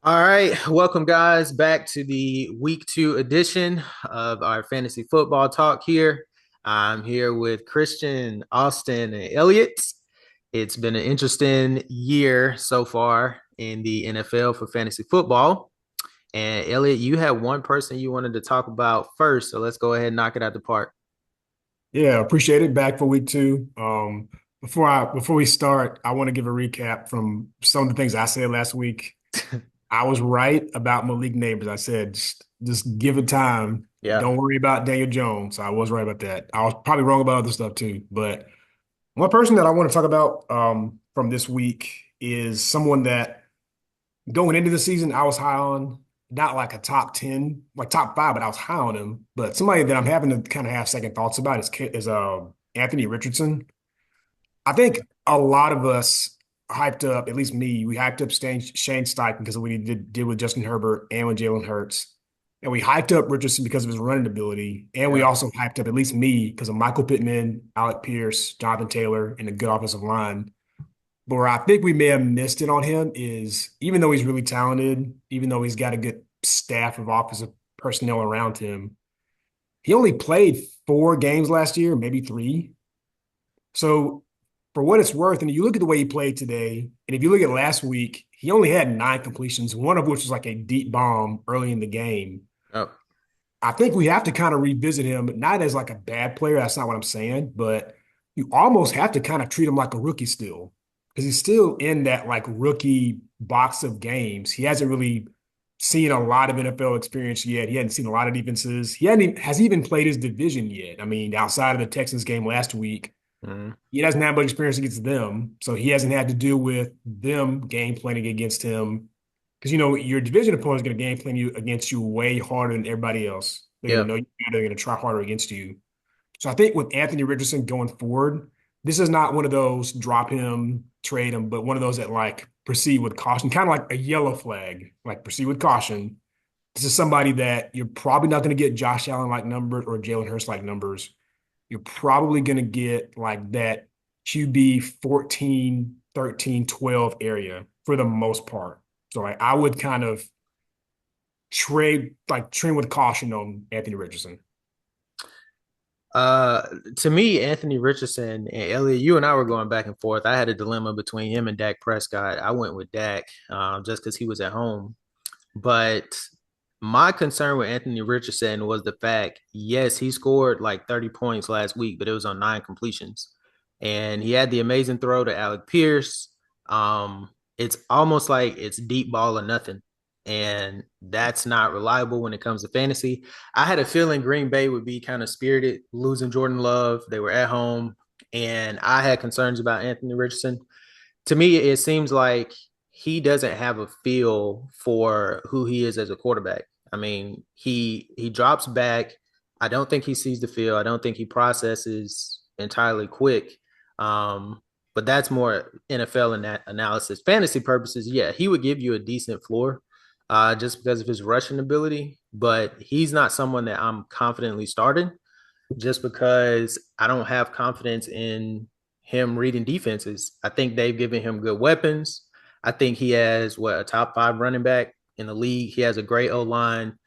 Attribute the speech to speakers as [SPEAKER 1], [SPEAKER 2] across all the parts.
[SPEAKER 1] All right, welcome guys back to the week 2 edition of our fantasy football talk here. I'm here with Christian, Austin, and Elliott. It's been an interesting year so far in the NFL for fantasy football. And Elliott, you had one person you wanted to talk about first, so let's go ahead and knock it out the park.
[SPEAKER 2] Yeah, appreciate it. Back for week two. Before we start, I want to give a recap from some of the things I said last week. I was right about Malik Neighbors. I said just give it time.
[SPEAKER 1] Yeah.
[SPEAKER 2] Don't worry about Daniel Jones. I was right about that. I was probably wrong about other stuff too. But one person that I want to talk about from this week is someone that going into the season I was high on, not like a top 10, like top five, but I was high on him. But somebody that I'm having to kind of have second thoughts about is Anthony Richardson. I think a lot of us hyped up, at least me, we hyped up Shane Steichen because of what he did with Justin Herbert and with Jalen Hurts. And we hyped up Richardson because of his running ability. And we
[SPEAKER 1] Yeah.
[SPEAKER 2] also hyped up, at least me, because of Michael Pittman, Alec Pierce, Jonathan Taylor, and a good offensive line. But where I think we may have missed it on him is even though he's really talented, even though he's got a good staff of offensive personnel around him, he only played 4 games last year, maybe three. So for what it's worth, and you look at the way he played today, and if you look at last week, he only had 9 completions, one of which was like a deep bomb early in the game.
[SPEAKER 1] Oh,
[SPEAKER 2] I think we have to kind of revisit him, not as like a bad player. That's not what I'm saying, but you almost have to kind of treat him like a rookie still, because he's still in that like rookie box of games. He hasn't really seen a lot of NFL experience yet. He hadn't seen a lot of defenses. He hadn't even, has even played his division yet. I mean, outside of the Texans game last week,
[SPEAKER 1] mm,
[SPEAKER 2] he doesn't have much experience against them, so he hasn't had to deal with them game planning against him. Because your division opponent is going to game plan you against you way harder than everybody else. They're going
[SPEAKER 1] yeah.
[SPEAKER 2] to know you. They're going to try harder against you. So I think with Anthony Richardson going forward, this is not one of those drop him, trade him, but one of those that like proceed with caution, kind of like a yellow flag, like proceed with caution. This is somebody that you're probably not going to get Josh Allen like numbers or Jalen Hurts like numbers. You're probably going to get like that QB 14, 13, 12 area for the most part. So like I would kind of trade with caution on Anthony Richardson.
[SPEAKER 1] Uh, to me, Anthony Richardson and Elliott, you and I were going back and forth. I had a dilemma between him and Dak Prescott. I went with Dak, just because he was at home. But my concern with Anthony Richardson was the fact, yes, he scored like 30 points last week, but it was on 9 completions. And he had the amazing throw to Alec Pierce. It's almost like it's deep ball or nothing. And that's not reliable when it comes to fantasy. I had a feeling Green Bay would be kind of spirited, losing Jordan Love. They were at home, and I had concerns about Anthony Richardson. To me, it seems like he doesn't have a feel for who he is as a quarterback. I mean, he drops back. I don't think he sees the field. I don't think he processes entirely quick. Um, but that's more NFL in that analysis. Fantasy purposes, yeah, he would give you a decent floor, just because of his rushing ability. But he's not someone that I'm confidently starting, just because I don't have confidence in him reading defenses. I think they've given him good weapons. I think he has a top 5 running back in the league. He has a great O line.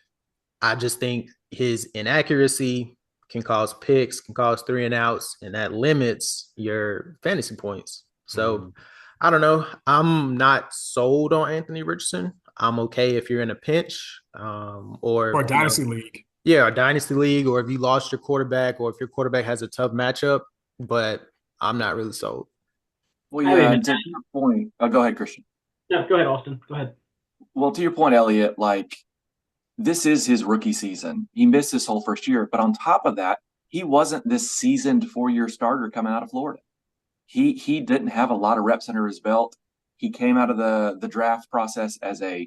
[SPEAKER 1] I just think his inaccuracy can cause picks, can cause 3 and outs, and that limits your fantasy points. So
[SPEAKER 2] Mhm.
[SPEAKER 1] I don't know. I'm not sold on Anthony Richardson. I'm okay if you're in a pinch,
[SPEAKER 2] Or
[SPEAKER 1] or
[SPEAKER 2] a dynasty league.
[SPEAKER 1] yeah, a dynasty league, or if you lost your quarterback, or if your quarterback has a tough matchup. But I'm not really sold.
[SPEAKER 3] Well,
[SPEAKER 4] I
[SPEAKER 3] yeah,
[SPEAKER 4] haven't
[SPEAKER 3] and
[SPEAKER 4] even.
[SPEAKER 3] to your point, go ahead, Christian.
[SPEAKER 4] No, go ahead, Austin. Go ahead.
[SPEAKER 3] Well, to your point, Elliot, like this is his rookie season. He missed his whole first year, but on top of that, he wasn't this seasoned 4 year starter coming out of Florida. He didn't have a lot of reps under his belt. He came out of the draft process as a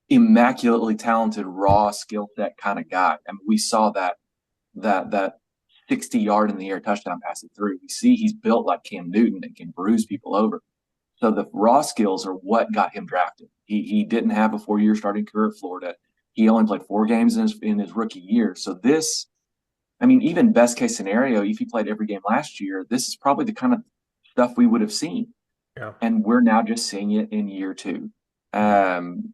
[SPEAKER 3] immaculately talented, raw skill set kind of guy. I mean, we saw that 60-yard in the air touchdown pass it through. We see he's built like Cam Newton and can bruise people over. So the raw skills are what got him drafted. He didn't have a 4 year starting career at Florida. He only played 4 games in his rookie year. So this, I mean, even best case scenario, if he played every game last year, this is probably the kind of stuff we would have seen.
[SPEAKER 1] Yeah.
[SPEAKER 3] And we're now just seeing it in year two. Um,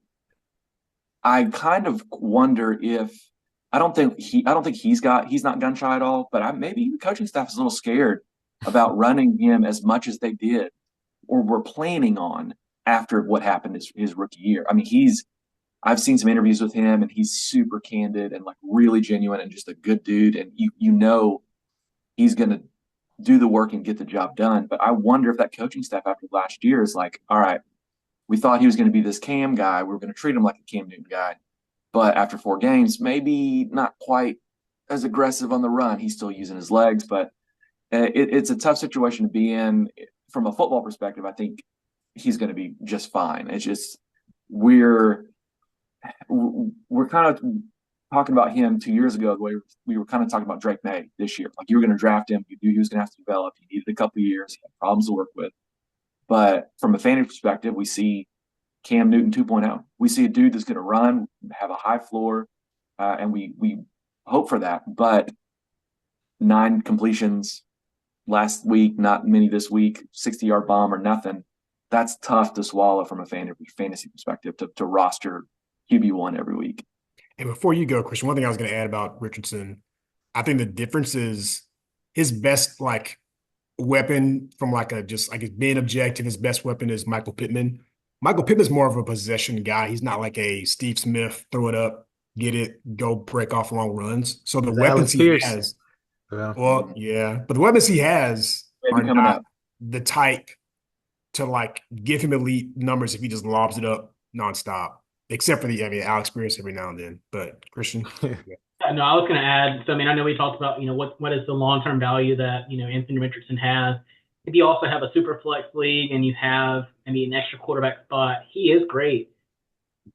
[SPEAKER 3] I kind of wonder if I don't think he's not gun shy at all, but maybe the coaching staff is a little scared about running him as much as they did or were planning on after what happened his rookie year. I mean, I've seen some interviews with him and he's super candid and like really genuine and just a good dude. And you know he's gonna do the work and get the job done. But I wonder if that coaching staff after last year is like, all right, we thought he was going to be this Cam guy. We were going to treat him like a Cam Newton guy. But after 4 games, maybe not quite as aggressive on the run. He's still using his legs, but it's a tough situation to be in. From a football perspective, I think he's going to be just fine. It's just we're kind of talking about him 2 years ago the way we were kind of talking about Drake May this year. Like you were going to draft him, you knew he was going to have to develop. He needed a couple of years, he had problems to work with. But from a fantasy perspective, we see Cam Newton 2.0. We see a dude that's going to run, have a high floor, and we hope for that. But 9 completions last week, not many this week, 60-yard bomb or nothing. That's tough to swallow from a fantasy perspective to roster QB1 every week.
[SPEAKER 2] And before you go, Christian, one thing I was going to add about Richardson, I think the difference is his best weapon from being objective. His best weapon is Michael Pittman. Michael Pittman's more of a possession guy. He's not like a Steve Smith, throw it up, get it, go break off long runs. So the weapons
[SPEAKER 1] Alex
[SPEAKER 2] he
[SPEAKER 1] Pierce.
[SPEAKER 2] has,
[SPEAKER 1] Yeah.
[SPEAKER 2] well, yeah, but the weapons he has are
[SPEAKER 3] Maybe coming
[SPEAKER 2] not
[SPEAKER 3] up.
[SPEAKER 2] the type to give him elite numbers if he just lobs it up nonstop. Except for Alex Pierce every now and then. But Christian,
[SPEAKER 4] No, I was going to add. So, I mean, I know we talked about, what is the long-term value that, Anthony Richardson has. If you also have a super flex league and you have, an extra quarterback spot, he is great.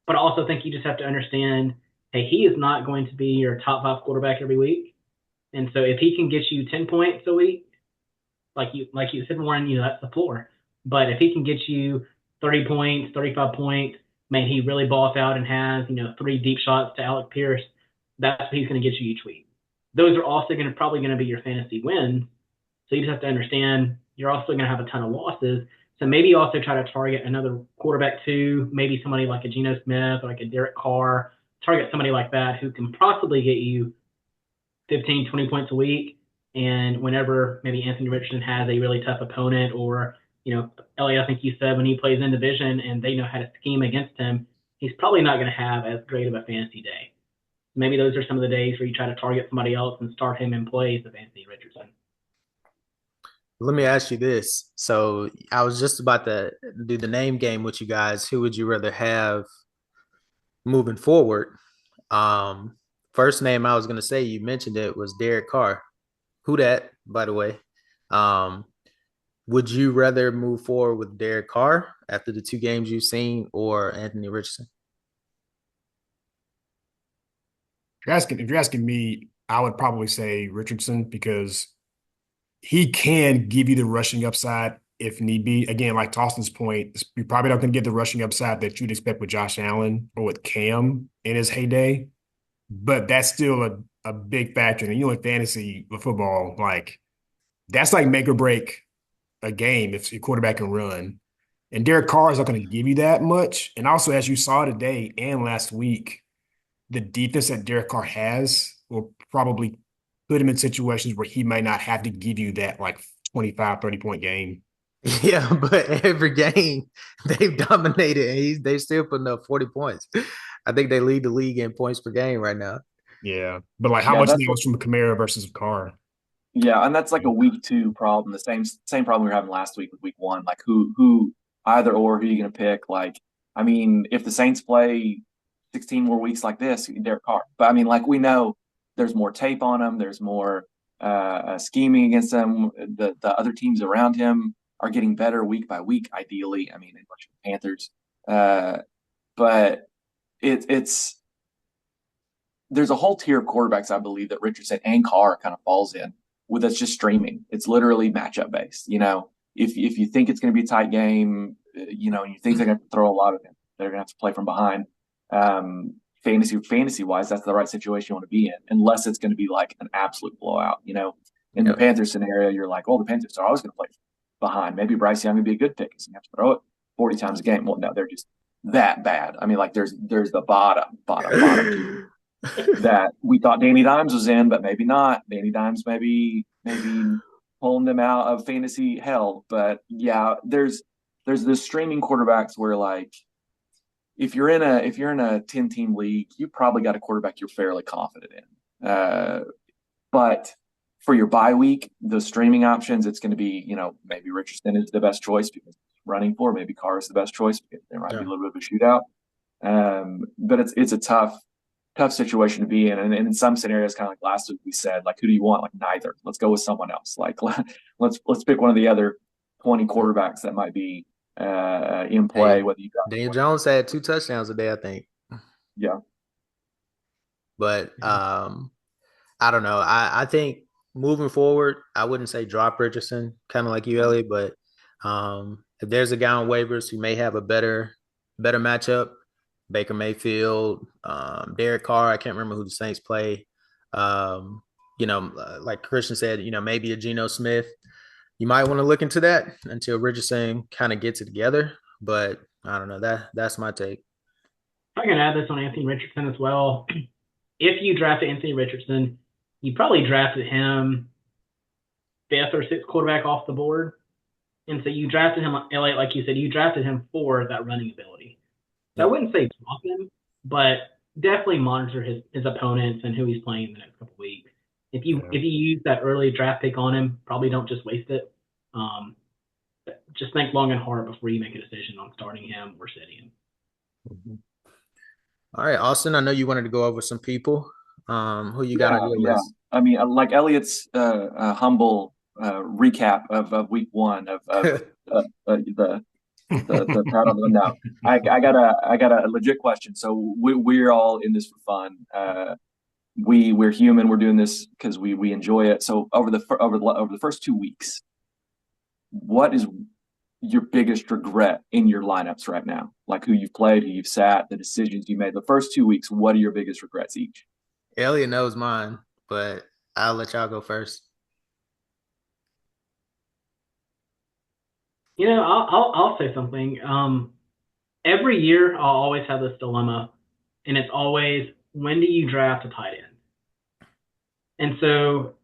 [SPEAKER 4] But I also think you just have to understand, hey, he is not going to be your top 5 quarterback every week. And so if he can get you 10 points a week, like you said, Warren, that's the floor. But if he can get you 30 points, 35 points, man, he really balls out and has, 3 deep shots to Alec Pierce, that's what he's going to get you each week. Those are also probably going to be your fantasy wins. So you just have to understand you're also going to have a ton of losses. So maybe you also try to target another quarterback too, maybe somebody like a Geno Smith or like a Derek Carr, target somebody like that who can possibly get you 15, 20 points a week. And whenever maybe Anthony Richardson has a really tough opponent or, Elliott, I think you said when he plays in division and they know how to scheme against him, he's probably not going to have as great of a fantasy day. Maybe those are some of the days where you try to target somebody else and start him in place of Anthony Richardson.
[SPEAKER 1] Let me ask you this. So I was just about to do the name game with you guys. Who would you rather have moving forward? First name I was going to say, you mentioned it, was Derek Carr. Who that, by the way? Would you rather move forward with Derek Carr after the 2 games you've seen or Anthony Richardson?
[SPEAKER 2] if you're asking me, I would probably say Richardson because he can give you the rushing upside if need be. Again, like Tostin's point, you're probably not going to get the rushing upside that you'd expect with Josh Allen or with Cam in his heyday, but that's still a big factor. And in fantasy football, that's like make or break a game if your quarterback can run. And Derek Carr is not going to give you that much. And also, as you saw today and last week, the defense that Derek Carr has will probably put him in situations where he might not have to give you that 25, 30-point game.
[SPEAKER 1] Yeah, but every game they've dominated and they still putting up 40 points. I think they lead the league in points per game right now.
[SPEAKER 2] Yeah. But how much of that was from Kamara versus Carr?
[SPEAKER 3] Yeah, and that's like a week 2 problem. The same problem we were having last week with week 1. Like who either or who are you going to pick? If the Saints play 16 more weeks like this, Derek Carr. But we know there's more tape on him. There's more scheming against him. The other teams around him are getting better week by week. Ideally, the Panthers. But it's there's a whole tier of quarterbacks I believe that Richardson and Carr kind of falls in. That's just streaming. It's literally matchup based. If you think it's going to be a tight game, and you think they're going to throw a lot of it, they're going to have to play from behind. Fantasy wise, that's the right situation you want to be in, unless it's going to be like an absolute blowout. In the Panthers scenario, you're like, the Panthers are always going to play behind. Maybe Bryce Young would be a good pick because you have to throw it 40 times a game. Well, no, they're just that bad. I mean, like there's the bottom two that we thought Danny Dimes was in, but maybe not. Danny Dimes maybe pulling them out of fantasy hell. But yeah, there's this streaming quarterbacks where like if you're in a 10-team league, you probably got a quarterback you're fairly confident in. But for your bye week, the streaming options, it's going to be, maybe Richardson is the best choice because running for, maybe Carr is the best choice because there might be a little bit of a shootout. But it's a tough situation to be in. And in some scenarios, kind of like last week we said, like, who do you want? Like neither. Let's go with someone else. Like let's pick one of the other 20 quarterbacks that might be in play.
[SPEAKER 1] Hey,
[SPEAKER 3] Whether you got
[SPEAKER 1] Daniel Jones had 2 touchdowns a day, I think.
[SPEAKER 3] yeah.
[SPEAKER 1] But I don't know. I think moving forward, I wouldn't say drop Richardson, kind of like you, Elliott, but if there's a guy on waivers who may have a better matchup, Baker Mayfield, Derek Carr, I can't remember who the Saints play. Like Christian said, maybe a Geno Smith. You might want to look into that until Richardson kind of gets it together. But I don't know. That's my take.
[SPEAKER 4] I can add this on Anthony Richardson as well. If you drafted Anthony Richardson, you probably drafted him 5th or 6th quarterback off the board. And so you drafted him, Elliott, like you said, you drafted him for that running ability. So I wouldn't say drop him, but definitely monitor his opponents and who he's playing in the next couple of weeks. If you use that early draft pick on him, probably don't just waste it. Just think long and hard before you make a decision on starting him or sitting him.
[SPEAKER 1] Mm-hmm. All right, Austin, I know you wanted to go over some people. Who you got on your list?
[SPEAKER 3] I mean, like Elliott's humble recap of week 1 of the proud of them. Now, I got a legit question. So we're all in this for fun. We're human. We're doing this because we enjoy it. So over the first 2 weeks, what is your biggest regret in your lineups right now? Like who you've played, who you've sat, the decisions you made. The first 2 weeks, what are your biggest regrets each?
[SPEAKER 1] Elliott knows mine, but I'll let y'all go first.
[SPEAKER 4] I'll say something. Every year I'll always have this dilemma, and it's always, when do you draft a tight end? And so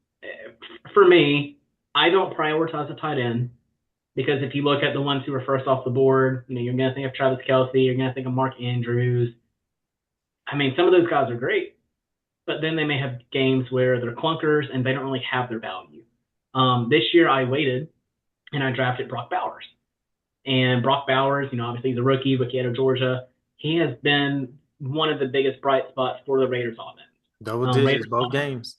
[SPEAKER 4] for me, I don't prioritize a tight end because if you look at the ones who were first off the board, you're going to think of Travis Kelce, you're going to think of Mark Andrews. I mean, some of those guys are great, but then they may have games where they're clunkers and they don't really have their value. This year I waited and I drafted Brock Bowers. And Brock Bowers, obviously he's a rookie out of Georgia. He has been one of the biggest bright spots for the Raiders offense.
[SPEAKER 1] Double digits Raiders both games.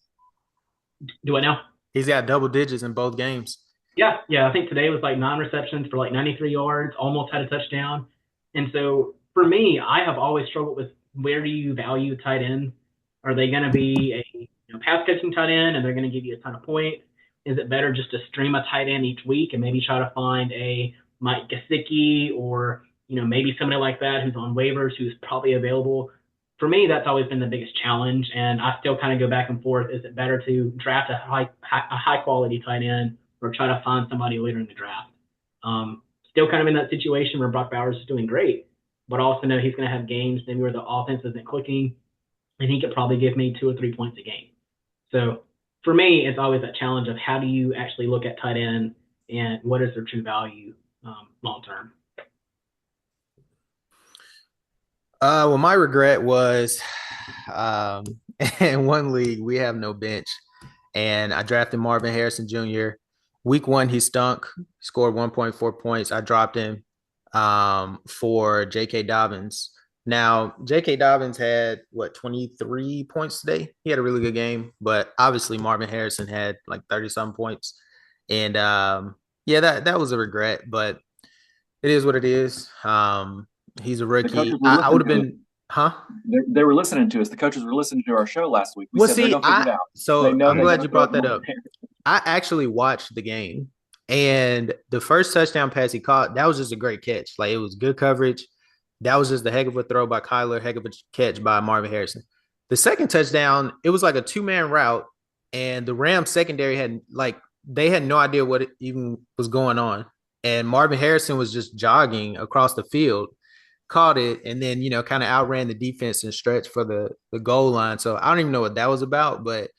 [SPEAKER 4] Do what now?
[SPEAKER 1] He's got double digits in both games.
[SPEAKER 4] Yeah. I think today was like 9 receptions for like 93 yards, almost had a touchdown. And so for me, I have always struggled with, where do you value tight ends? Are they going to be a pass catching tight end and they're going to give you a ton of points? Is it better just to stream a tight end each week and maybe try to find a Mike Gesicki or maybe somebody like that who's on waivers who's probably available? For me, that's always been the biggest challenge, and I still kind of go back and forth. Is it better to draft a high quality tight end or try to find somebody later in the draft? Still kind of in that situation where Brock Bowers is doing great, but also know he's going to have games maybe where the offense isn't clicking, and he could probably give me 2 or 3 points a game. So for me, it's always that challenge of how do you actually look at tight end and what is their true value long term.
[SPEAKER 1] Well, my regret was in one league, we have no bench. And I drafted Marvin Harrison Jr. Week 1, he stunk, scored 1.4 points. I dropped him for J.K. Dobbins. Now, J.K. Dobbins had, 23 points today? He had a really good game. But obviously, Marvin Harrison had like 30-some points. And, that was a regret. But it is what it is. He's a rookie. I would have been, huh?
[SPEAKER 3] They were listening to us. The coaches were listening to our show last week. We said they're going to figure it out.
[SPEAKER 1] So I'm glad you brought that up. I actually watched the game, and the first touchdown pass he caught, that was just a great catch. Like, it was good coverage. That was just a heck of a throw by Kyler, heck of a catch by Marvin Harrison. The second touchdown, it was like a 2-man route, and the Rams secondary they had no idea what even was going on. And Marvin Harrison was just jogging across the field. caught it, and then kind of outran the defense and stretched for the goal line. So I don't even know what that was about, but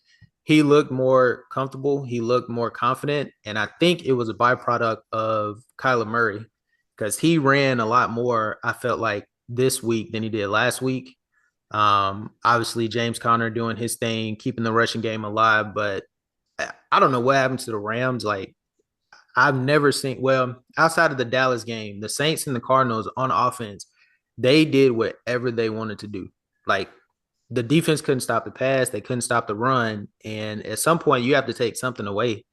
[SPEAKER 1] he looked more comfortable. He looked more confident, and I think it was a byproduct of Kyler Murray because he ran a lot more. I felt like this week than he did last week. Obviously James Conner doing his thing, keeping the rushing game alive, but I don't know what happened to the Rams. Like I've never seen, well, outside of the Dallas game, the Saints and the Cardinals on offense, they did whatever they wanted to do. Like the defense couldn't stop the pass, they couldn't stop the run, and at some point you have to take something away.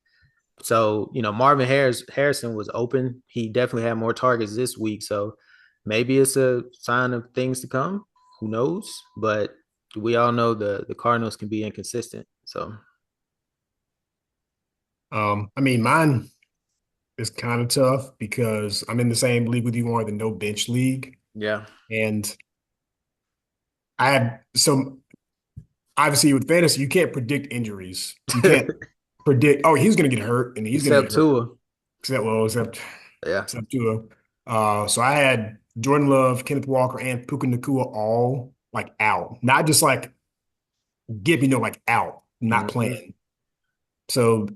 [SPEAKER 1] So, Marvin Harrison was open. He definitely had more targets this week. So maybe it's a sign of things to come. Who knows? But we all know the Cardinals can be inconsistent. So
[SPEAKER 2] I mean, mine is kind of tough because I'm in the same league with you on the no bench league.
[SPEAKER 1] yeah.
[SPEAKER 2] And I have so obviously with fantasy, you can't predict injuries. You can't predict, oh, he's gonna get hurt and he's gonna
[SPEAKER 1] Except
[SPEAKER 2] get hurt.
[SPEAKER 1] Tua.
[SPEAKER 2] Except
[SPEAKER 1] Yeah.
[SPEAKER 2] Tua. So I had Jordan Love, Kenneth Walker, and Puka Nacua all like out. Not just like like out, not
[SPEAKER 1] Mhm.
[SPEAKER 2] playing. So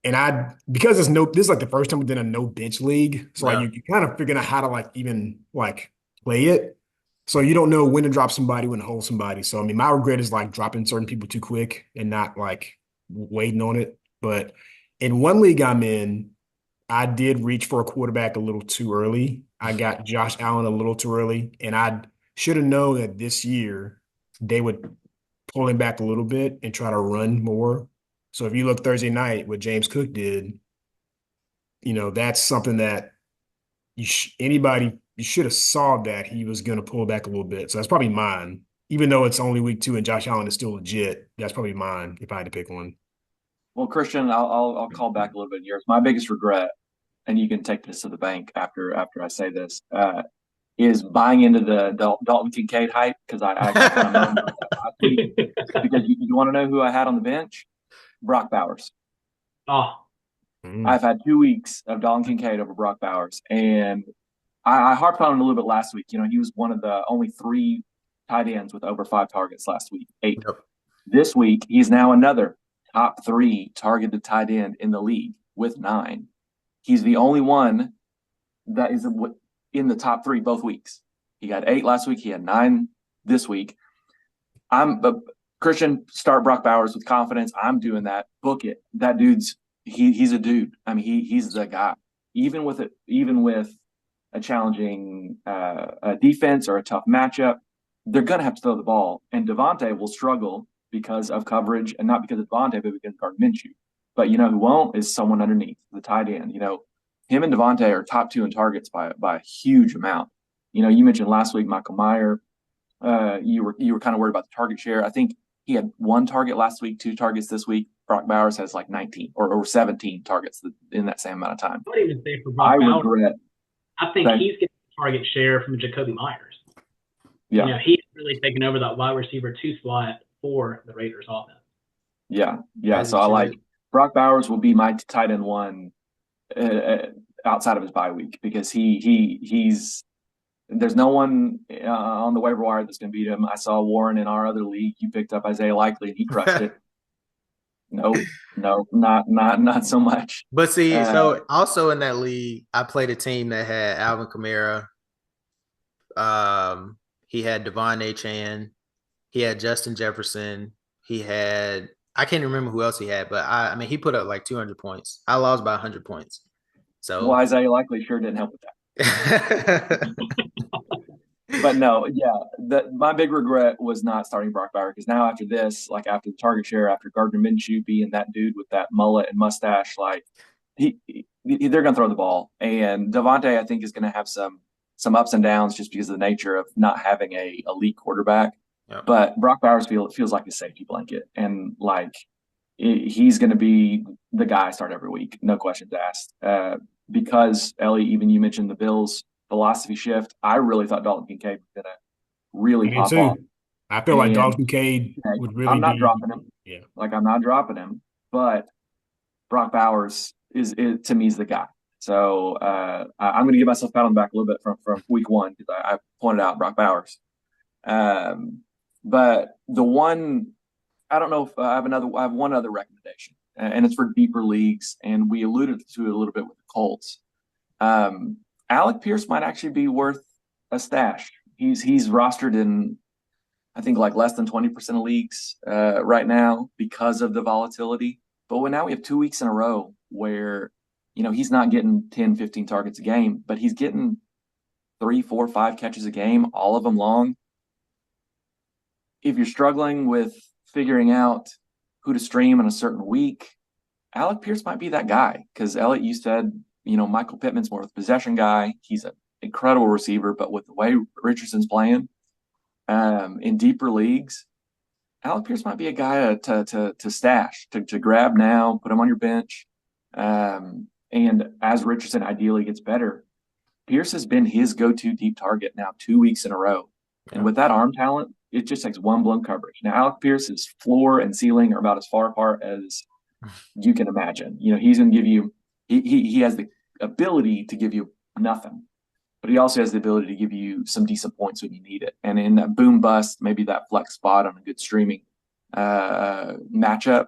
[SPEAKER 2] and because this is like the first time we've done a no bench league. So like
[SPEAKER 1] Yeah.
[SPEAKER 2] you kind of figuring out how to like even like play it. So you don't know when to drop somebody, when to hold somebody. So I mean, my regret is like dropping certain people too quick and not like waiting on it. But in one league I'm in, I did reach for a quarterback a little too early. I got Josh Allen a little too early, and I should have known that this year they would pull him back a little bit and try to run more. So if you look Thursday night, what James Cook did, that's something that anybody you should have saw that he was going to pull back a little bit. So that's probably mine. Even though it's only week 2 and Josh Allen is still legit, that's probably mine if I had to pick one.
[SPEAKER 3] Well, Christian, I'll call back a little bit of yours. My biggest regret, and you can take this to the bank after I say this, is buying into the Dalton Kincaid hype because I kind of moaned about that last week. Because you want to know who I had on the bench? Brock Bowers.
[SPEAKER 4] Oh,
[SPEAKER 3] I've had 2 weeks of Dalton Kincaid over Brock Bowers, and I harped on him a little bit last week. He was one of the only 3 tight ends with over 5 targets last week, 8.
[SPEAKER 1] Yep.
[SPEAKER 3] This week, he's now another top 3 targeted tight end in the league with 9. He's the only one that is in the top 3 both weeks. He got 8 last week. He had 9 this week. Christian, start Brock Bowers with confidence. I'm doing that. Book it. That dude's he's a dude. I mean, he's the guy. Even with a challenging defense or a tough matchup, they're going to have to throw the ball. And Devontae will struggle because of coverage, and not because of Devontae, but because of Gardner Minshew. But who won't is someone underneath the tight end. Him and Devontae are top 2 in targets by a huge amount. You mentioned last week Michael Mayer. You were kind of worried about the target share. I think he had 1 target last week, 2 targets this week. Brock Bowers has like 19 or 17 targets in that same amount of time.
[SPEAKER 4] I would even say for Brock Bowers,
[SPEAKER 3] regret.
[SPEAKER 4] I think he's getting target share from Jacoby Myers.
[SPEAKER 3] Yeah.
[SPEAKER 4] He's really taken over that wide receiver 2 spot for the Raiders offense.
[SPEAKER 3] Yeah. So I like Brock Bowers will be my tight end 1 outside of his bye week because he's there's no one on the waiver wire that's going to beat him. I saw Warren in our other league. You picked up Isaiah Likely and he crushed it. No, not so much.
[SPEAKER 1] But see, so also in that league, I played a team that had Alvin Kamara. He had Devon Achane. He had Justin Jefferson. He had, I can't remember who else he had, but I mean, he put up like 200 points. I lost by 100 points. So,
[SPEAKER 3] well, Isaiah Likely sure didn't help with that. But no, my big regret was not starting Brock Bowers because now after this, like after the target share, after Gardner Minshew being that dude with that mullet and mustache, like they're going to throw the ball. And Devontae, I think, is going to have some ups and downs just because of the nature of not having a elite quarterback. Yep. But Brock Bowers feels like a safety blanket, and like he's going to be the guy I start every week, no questions asked. Because Ellie, even you mentioned the Bills philosophy shift. I really thought Dalton Kincaid was going to really pop off.
[SPEAKER 2] I feel like Dalton Kincaid would really.
[SPEAKER 3] I'm not dropping him.
[SPEAKER 2] Yeah,
[SPEAKER 3] like I'm not dropping him, but Brock Bowers is to me is the guy. So I'm going to give myself a pat on the back a little bit from week one because I pointed out Brock Bowers. But the one, I don't know if I have one other recommendation, and it's for deeper leagues, and we alluded to it a little bit with the Colts. Alec Pierce might actually be worth a stash. He's rostered in, I think, like less than 20% of leagues right now because of the volatility. But now we have 2 weeks in a row where, he's not getting 10, 15 targets a game, but he's getting 3, 4, 5 catches a game, all of them long. If you're struggling with figuring out who to stream in a certain week, Alec Pierce might be that guy because Elliott, you said, Michael Pittman's more of a possession guy. He's an incredible receiver, but with the way Richardson's playing in deeper leagues, Alec Pierce might be a guy to stash, to grab now, put him on your bench. And as Richardson ideally gets better, Pierce has been his go-to deep target now 2 weeks in a row. And with that arm talent, it just takes one blown coverage. Now, Alec Pierce's floor and ceiling are about as far apart as you can imagine. He's going to give you he has the ability to give you nothing, but he also has the ability to give you some decent points when you need it. And in that boom bust, maybe that flex spot on a good streaming matchup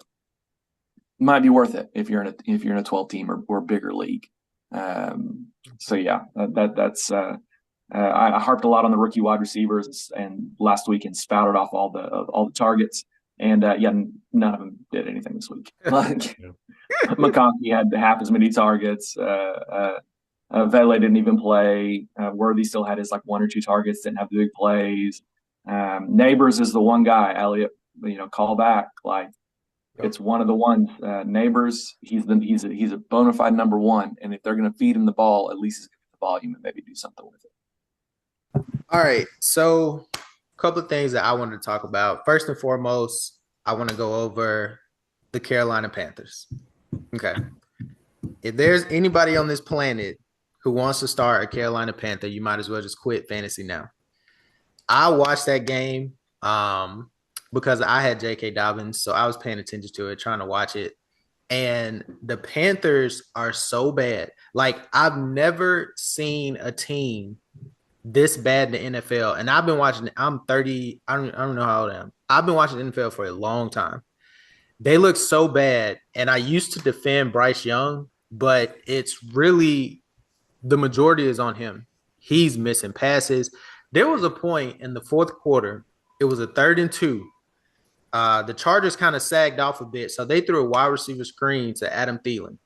[SPEAKER 3] might be worth it if you're in a 12 team or bigger league. So yeah, that's I harped a lot on the rookie wide receivers and last week and spouted off all the targets. And none of them did anything this week. Like McConkey had half as many targets. Vele didn't even play. Worthy still had his like 1 or 2 targets, didn't have the big plays. Neighbors is the one guy. Elliott, call back. Like it's one of the ones. Neighbors, he's a bona fide number one. And if they're going to feed him the ball, at least he's going to get the volume and maybe do something with it.
[SPEAKER 1] All right, so a couple of things that I wanted to talk about. First and foremost, I want to go over the Carolina Panthers. Okay. If there's anybody on this planet who wants to start a Carolina Panther, you might as well just quit fantasy now. I watched that game because I had J.K. Dobbins, so I was paying attention to it, trying to watch it. And the Panthers are so bad. Like, I've never seen a team this bad in the NFL. And I've been watching it. I'm 30. I don't know how old I am. I've been watching the NFL for a long time. They look so bad. And I used to defend Bryce Young, but it's really the majority is on him. He's missing passes. There was a point in the fourth quarter. It was a 3rd and 2. The Chargers kind of sagged off a bit. So they threw a wide receiver screen to Adam Thielen.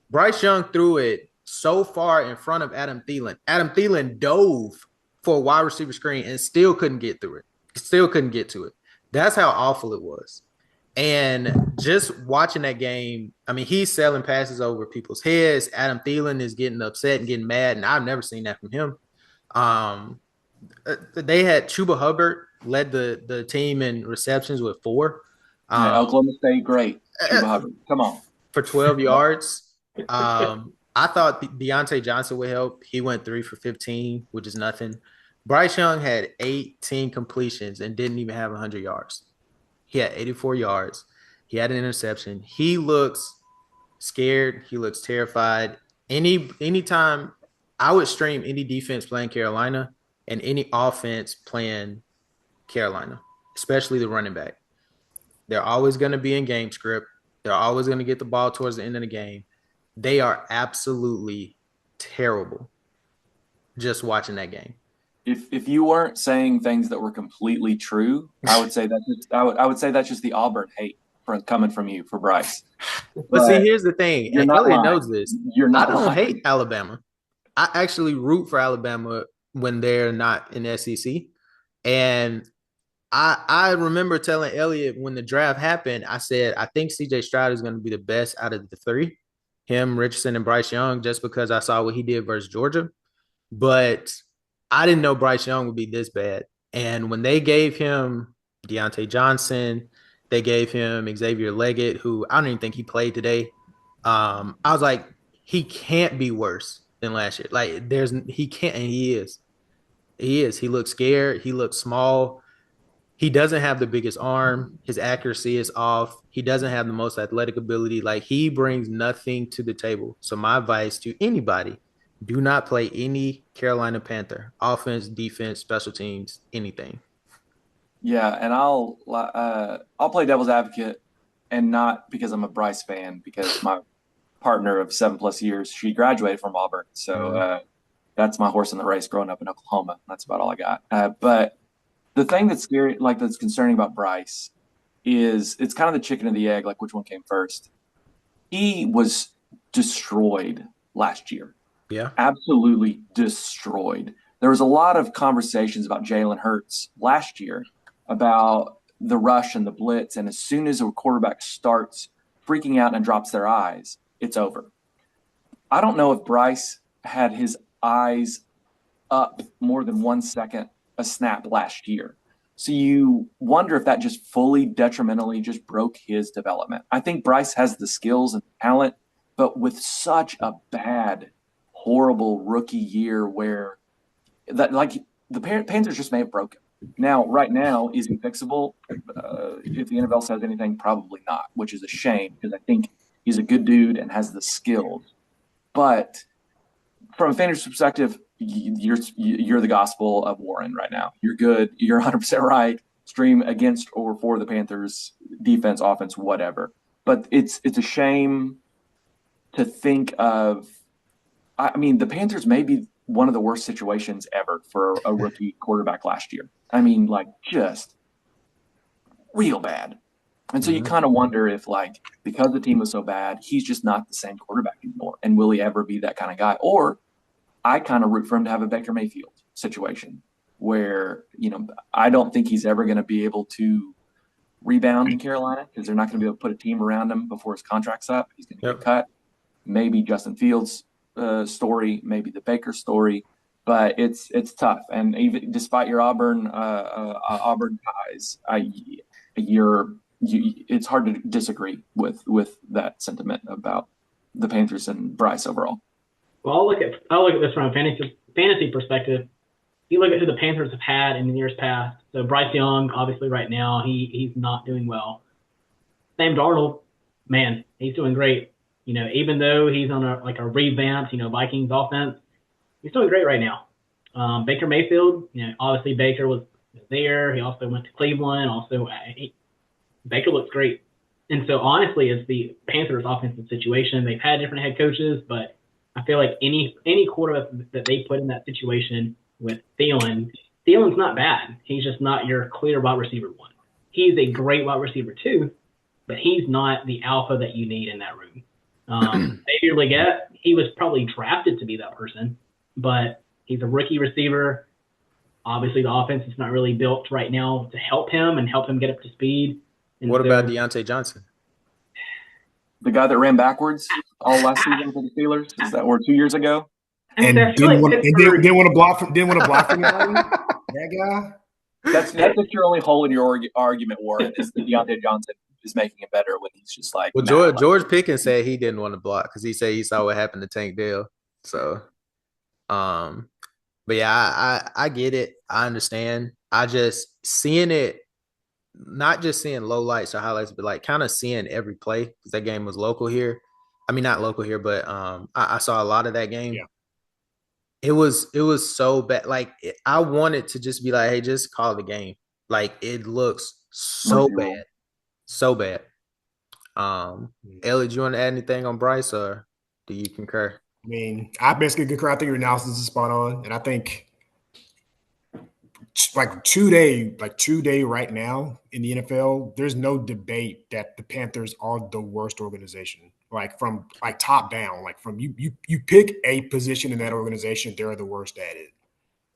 [SPEAKER 1] Bryce Young threw it so far in front of Adam Thielen. Adam Thielen dove for a wide receiver screen and still couldn't get through it. Still couldn't get to it. That's how awful it was. And just watching that game, I mean, he's selling passes over people's heads. Adam Thielen is getting upset and getting mad, and I've never seen that from him. They had Chuba Hubbard led the team in receptions with 4.
[SPEAKER 3] Oklahoma State, great. Chuba Hubbard, come on.
[SPEAKER 1] For 12 yards. I thought Deontay Johnson would help. He went 3 for 15, which is nothing. Bryce Young had 18 completions and didn't even have 100 yards. He had 84 yards. He had an interception. He looks scared. He looks terrified. Anytime I would stream any defense playing Carolina and any offense playing Carolina, especially the running back. They're always going to be in game script. They're always going to get the ball towards the end of the game. They are absolutely terrible just watching that game.
[SPEAKER 3] If you weren't saying things that were completely true, I would say that's just the Auburn hate coming from you for Bryce.
[SPEAKER 1] But see, here's the thing, and Elliott knows this. I don't hate Alabama. I actually root for Alabama when they're not in the SEC. And I remember telling Elliott when the draft happened, I said, I think C.J. Stroud is going to be the best out of the 3. Him, Richardson, and Bryce Young, just because I saw what he did versus Georgia. But I didn't know Bryce Young would be this bad. And when they gave him Deontay Johnson, they gave him Xavier Leggett, who I don't even think he played today. I was like, he can't be worse than last year. Like, he can't, and he is. He is. He looks scared. He looks small. he doesn't have the biggest arm. His accuracy is off. He doesn't have the most athletic ability. Like he brings nothing to the table. So my advice to anybody, do not play any Carolina Panther. Offense, defense, special teams, anything.
[SPEAKER 3] Yeah, and I'll play devil's advocate, and not because I'm a Bryce fan, because my partner of 7+ years, she graduated from Auburn, so that's my horse in the race. Growing up in Oklahoma, that's about all I got. But the thing that's scary, like that's concerning about Bryce, is it's kind of the chicken and the egg, like which one came first. He was destroyed last year.
[SPEAKER 1] Yeah.
[SPEAKER 3] Absolutely destroyed. There was a lot of conversations about Jalen Hurts last year about the rush and the blitz. And as soon as a quarterback starts freaking out and drops their eyes, it's over. I don't know if Bryce had his eyes up more than 1 second a snap last year. So you wonder if that just fully detrimentally just broke his development. I think Bryce has the skills and talent, but with such a bad, horrible rookie year where that like the Panthers just may have broken. Now, right now, is he fixable? If the NFL says anything, probably not, which is a shame because I think he's a good dude and has the skills. But from a fantasy perspective, you're the gospel of Warren right now. You're good. You're 100% right. Stream against or for the Panthers, defense, offense, whatever. But it's a shame to think of. I mean, the Panthers may be one of the worst situations ever for a rookie quarterback last year. I mean, like just real bad. And so you kind of wonder if, like, because the team was so bad, he's just not the same quarterback anymore. And will he ever be that kind of guy? Or I kind of root for him to have a Baker Mayfield situation where, I don't think he's ever going to be able to rebound in Carolina because they're not going to be able to put a team around him before his contract's up. He's going to get cut. Maybe Justin Fields' story, maybe the Baker story, but it's tough. And even despite your Auburn ties, it's hard to disagree with that sentiment about the Panthers and Bryce overall.
[SPEAKER 4] Well, I'll look at this from a fantasy perspective. You look at who the Panthers have had in the years past. So Bryce Young, obviously, right now he's not doing well. Sam Darnold, man, he's doing great. Even though he's on a revamped, Vikings offense, he's doing great right now. Baker Mayfield, obviously Baker was there. He also went to Cleveland. Baker looks great. And so honestly, it's the Panthers offensive situation. They've had different head coaches, but I feel like any quarterback that they put in that situation with Thiel's not bad. He's just not your clear wide receiver one. He's a great wide receiver too, but he's not the alpha that you need in that room. Xavier Legette, he was probably drafted to be that person, but he's a rookie receiver. Obviously, the offense is not really built right now to help him get up to speed. And
[SPEAKER 1] what about Deontay Johnson?
[SPEAKER 3] The guy that ran backwards all last season for the Steelers? Is that 2 years ago?
[SPEAKER 2] And didn't want to block from anybody? That guy?
[SPEAKER 3] That's your only hole in your argument, Warren, is that Deontay Johnson is making it better when he's just like.
[SPEAKER 1] Well, George Pickens said he didn't want to block because he said he saw what happened to Tank Dell. So, but yeah, I get it. I understand. I just seeing it, not just seeing low lights or highlights, but like kind of seeing every play because that game was local here. I mean, not local here, but I saw a lot of that game.
[SPEAKER 2] Yeah.
[SPEAKER 1] It was so bad. Like I wanted to just be like, hey, just call the game. Like it looks so bad. So bad. Elliott, do you want to add anything on Bryce or do you concur?
[SPEAKER 2] I mean, I basically concur. I think your analysis is spot on. And I think like two-day right now in the NFL, there's no debate that the Panthers are the worst organization. Like from like top down, like from you pick a position in that organization, they're the worst at it.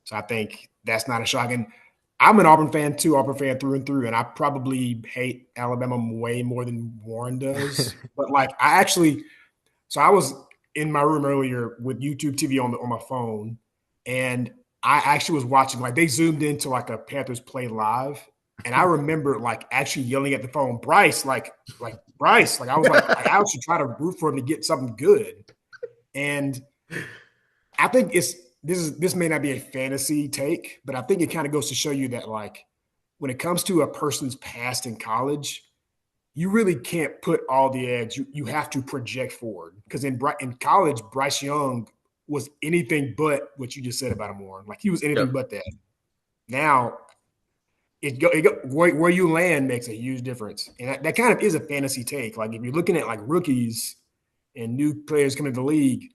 [SPEAKER 2] So I think that's not a shock. And I'm an Auburn fan too, Auburn fan through and through, and I probably hate Alabama way more than Warren does. But like I was in my room earlier with YouTube TV on my phone, and I actually was watching, like they zoomed into like a Panthers play live, and I remember like actually yelling at the phone, Bryce, like Bryce, like I was like I actually try to root for him to get something good, and I think this may not be a fantasy take, but I think it kind of goes to show you that like when it comes to a person's past in college, you really can't put all the eggs. You have to project forward because in college, Bryce Young was anything but what you just said about him, Warren. Like he was anything
[SPEAKER 1] Yep.
[SPEAKER 2] but that. Now, where you land makes a huge difference, and that kind of is a fantasy take. Like if you're looking at like rookies and new players coming to the league,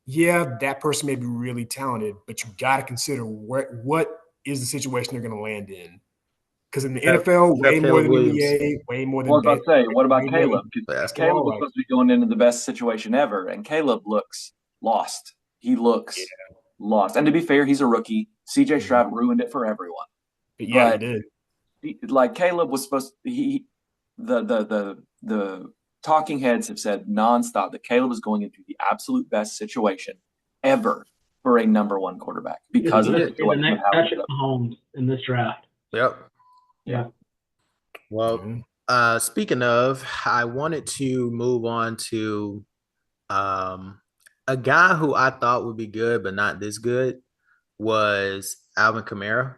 [SPEAKER 2] yeah, that person may be really talented, but you got to consider what is the situation they're going to land in. Because in the NFL, way
[SPEAKER 1] Except
[SPEAKER 2] more
[SPEAKER 1] Caleb
[SPEAKER 2] than
[SPEAKER 1] Williams.
[SPEAKER 2] NBA, way more
[SPEAKER 3] Well, I
[SPEAKER 2] than
[SPEAKER 3] was about to say, what about
[SPEAKER 2] way more
[SPEAKER 3] Caleb?
[SPEAKER 2] than
[SPEAKER 3] 'Cause
[SPEAKER 2] basketball.
[SPEAKER 3] Caleb was
[SPEAKER 2] Like,
[SPEAKER 3] supposed to be going into the best situation ever, and Caleb looks lost. He
[SPEAKER 2] yeah,
[SPEAKER 3] looks lost. And to be fair, he's a rookie. CJ
[SPEAKER 2] mhm.
[SPEAKER 3] Stroud ruined it for everyone.
[SPEAKER 2] Yeah, he
[SPEAKER 3] But
[SPEAKER 2] did.
[SPEAKER 3] like Caleb was supposed to, the talking heads have said nonstop that Caleb is going into the absolute best situation ever for a number one quarterback
[SPEAKER 4] He's
[SPEAKER 3] because of the
[SPEAKER 4] supposed to be the
[SPEAKER 3] situation of
[SPEAKER 4] next
[SPEAKER 3] how he
[SPEAKER 4] Patrick
[SPEAKER 3] goes.
[SPEAKER 4] Mahomes in this draft.
[SPEAKER 1] Yep.
[SPEAKER 3] Yeah.
[SPEAKER 1] Well,
[SPEAKER 2] Mhm.
[SPEAKER 1] speaking of, I wanted to move on to um, a guy who I thought would be good, but not this good, was Alvin Kamara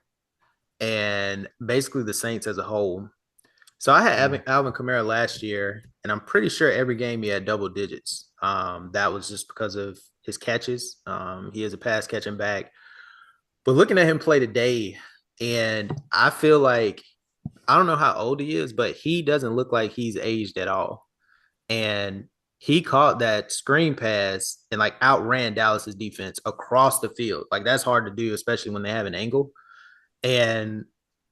[SPEAKER 1] and basically the Saints as a whole. So I had Alvin Kamara last year, and I'm pretty sure every game he had double digits. That was just because of his catches. He is a pass catching back. But looking at him play today, and I feel like I don't know how old he is, but he doesn't look like he's aged at all. And he caught that screen pass and like outran Dallas's defense across the field. Like that's hard to do, especially when they have an angle. And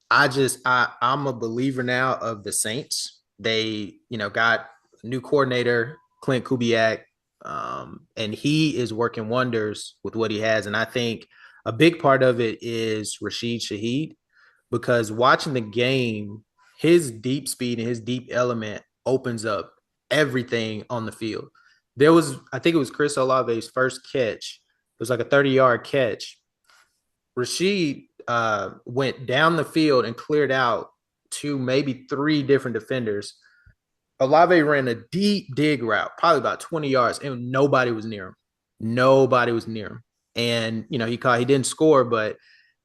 [SPEAKER 1] I'm a believer now of the Saints. They, got a new coordinator, Clint Kubiak, and he is working wonders with what he has. And I think a big part of it is Rashid Shaheed because watching the game, his deep speed and his deep element opens up everything on the field. I think it was Chris Olave's first catch. It was like a 30-yard catch. Rashid went down the field and cleared out two, maybe three different defenders. Olave ran a deep dig route, probably about 20 yards, and nobody was near him. Nobody was near him. And, he didn't score, but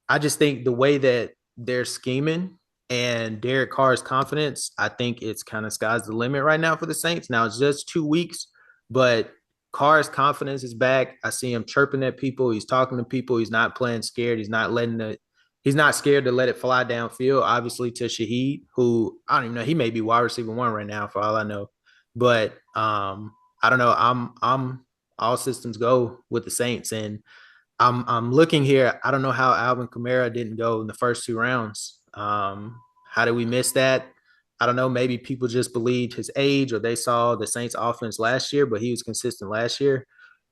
[SPEAKER 1] I just think the way that they're scheming and Derek Carr's confidence, I think it's kind of sky's the limit right now for the Saints. Now it's just 2 weeks, but Carr's confidence is back. I see him chirping at people. He's talking to people. He's not playing scared. He's not scared to let it fly downfield, obviously, to Shaheed, who I don't even know. He may be wide receiver one right now for all I know. But I don't know. I'm all systems go with the Saints. And I'm looking here. I don't know how Alvin Kamara didn't go in the first 2 rounds. How did we miss that? I don't know. Maybe people just believed his age or they saw the Saints offense last year, but he was consistent last year.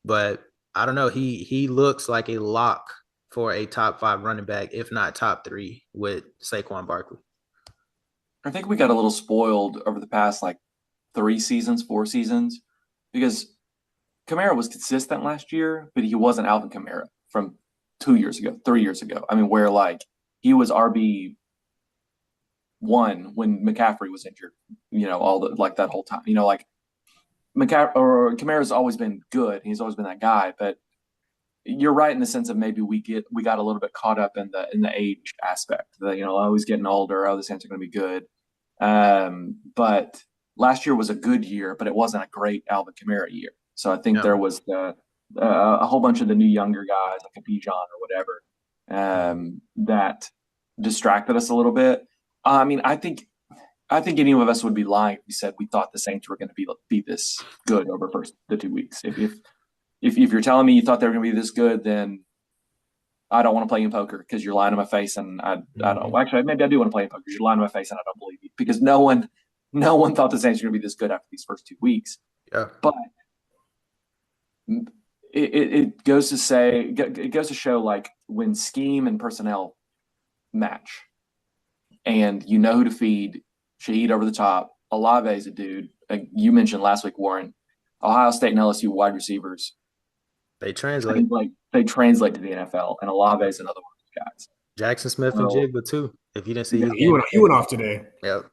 [SPEAKER 1] But I don't know. He looks like a lock for a top 5 running back, if not top 3 with Saquon Barkley.
[SPEAKER 3] I think we got a little spoiled over the past like 3 seasons, 4 seasons, because Kamara was consistent last year, but he wasn't Alvin Kamara from 2 years ago, 3 years ago. I mean, where like he was RB1 when McCaffrey was injured, all the like that whole time. Like Kamara's always been good. He's always been that guy, but you're right in the sense of maybe we got a little bit caught up in the age aspect. Oh, he's getting older. Oh, the Saints are going to be good. But last year was a good year, but it wasn't a great Alvin Kamara year. So I think there was a whole bunch of the new younger guys like a Bijan or whatever that distracted us a little bit. I mean, I think any of us would be lying if we said we thought the Saints were going to be this good over the 2 weeks. If you're telling me you thought they were going to be this good, then I don't want to play in poker because you're lying to my face, and I don't. Actually, maybe I do want to play in poker because you're lying to my face, and I don't believe you because no one thought the Saints were going to be this good after these first 2 weeks.
[SPEAKER 1] Yeah.
[SPEAKER 3] But it goes to show like when scheme and personnel match, and you know who to feed. Shaheed over the top. Olave is a dude. Like you mentioned last week, Warren. Ohio State and LSU wide receivers.
[SPEAKER 1] They translate.
[SPEAKER 3] They translate to the NFL, and Olave is another one of those guys.
[SPEAKER 1] Jackson Smith and Jigba too. If you didn't see his
[SPEAKER 2] he went off today.
[SPEAKER 1] Yep.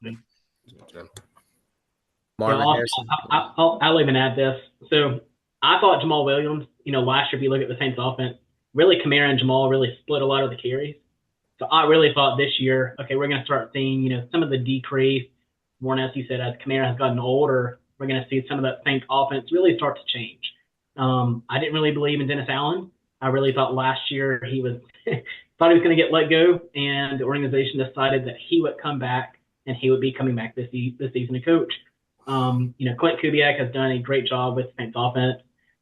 [SPEAKER 4] Marvin Harrison. I'll even add this. So I thought Jamal Williams, last year, if you look at the Saints offense, really Kamara and Jamal really split a lot of the carries. So I really thought this year, okay, we're going to start seeing, some of the decrease. More as you said, as Kamara has gotten older, we're going to see some of that Saints offense really start to change. I didn't really believe in Dennis Allen. I really thought last year he was thought he was going to get let go, and the organization decided that he would come back and he would be coming back this season to coach. Clint Kubiak has done a great job with Saints offense.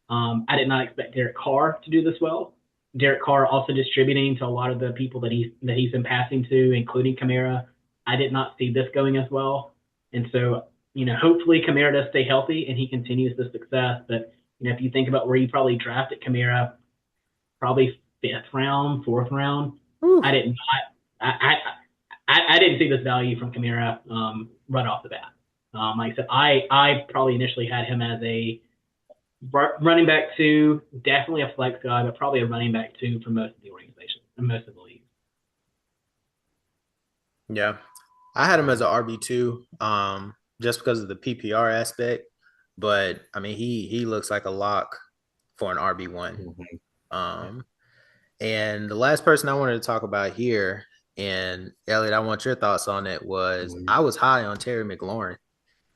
[SPEAKER 4] I did not expect Derek Carr to do this well. Derek Carr also distributing to a lot of the people that he's been passing to, including Kamara. I did not see this going as well. And so, hopefully Kamara does stay healthy and he continues the success. But, if you think about where you probably drafted Kamara, probably 5th round, 4th round,
[SPEAKER 1] Ooh.
[SPEAKER 4] I did not. I didn't see this value from Kamara right off the bat. Like I said, I probably initially had him as a running back 2, definitely a flex guy, but probably a running back 2 for most of the organization and most of the league.
[SPEAKER 1] Yeah, I had him as an RB2, just because of the PPR aspect. But I mean, he looks like a lock for an RB1.
[SPEAKER 2] Mm-hmm.
[SPEAKER 1] And the last person I wanted to talk about here, and Elliott, I want your thoughts on it, was I was high on Terry McLaurin,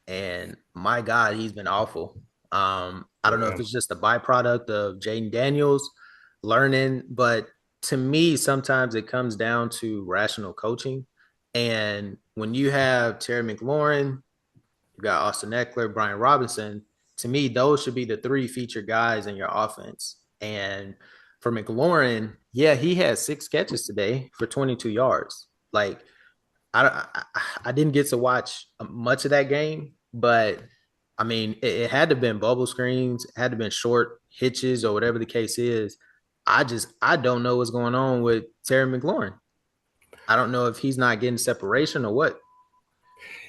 [SPEAKER 1] and my God, he's been awful. I don't know if it's just a byproduct of Jaden Daniels learning, but to me, sometimes it comes down to rational coaching. And when you have Terry McLaurin, you got Austin Eckler, Brian Robinson, to me, those should be the 3 featured guys in your offense. And for McLaurin, yeah, he had 6 catches today for 22 yards. Like, I didn't get to watch much of that game, but I mean, it had to have been bubble screens, it had to have been short hitches or whatever the case is. I don't know what's going on with Terry McLaurin. I don't know if he's not getting separation or what.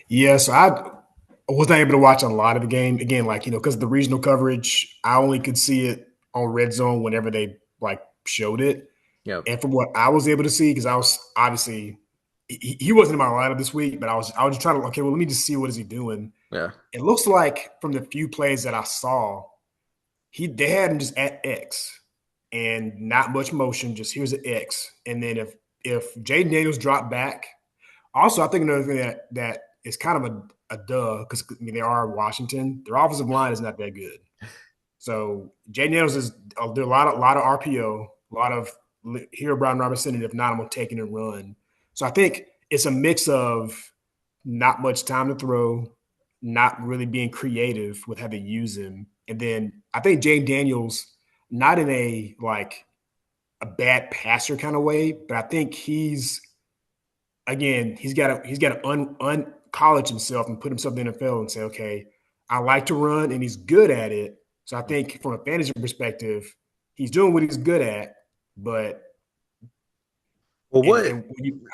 [SPEAKER 2] Yes, I was not able to watch a lot of the game. Again, because of the regional coverage, I only could see it on Red Zone whenever they showed it.
[SPEAKER 1] Yep.
[SPEAKER 2] And from what I was able to see, because I was obviously he wasn't in my lineup this week, but I was just trying to, okay, well, let me just see what is he doing.
[SPEAKER 1] Yeah.
[SPEAKER 2] It looks like from the few plays that I saw, they had him just at X and not much motion, just here's an X. And then if Jaden Daniels dropped back, also I think another thing that is kind of a duh, because they are Washington, their offensive line is not that good. So Jaden Daniels is there a lot of RPO, a lot of Hero Brown Robinson, and if not, I'm gonna take it and run. So I think it's a mix of not much time to throw, not really being creative with how they use him. And then I think Jaden Daniels, not in a bad passer kind of way, but I think he's got to uncollege himself and put himself in the NFL and say, okay, I like to run and he's good at it. So I think from a fantasy perspective, he's doing what he's good at, but I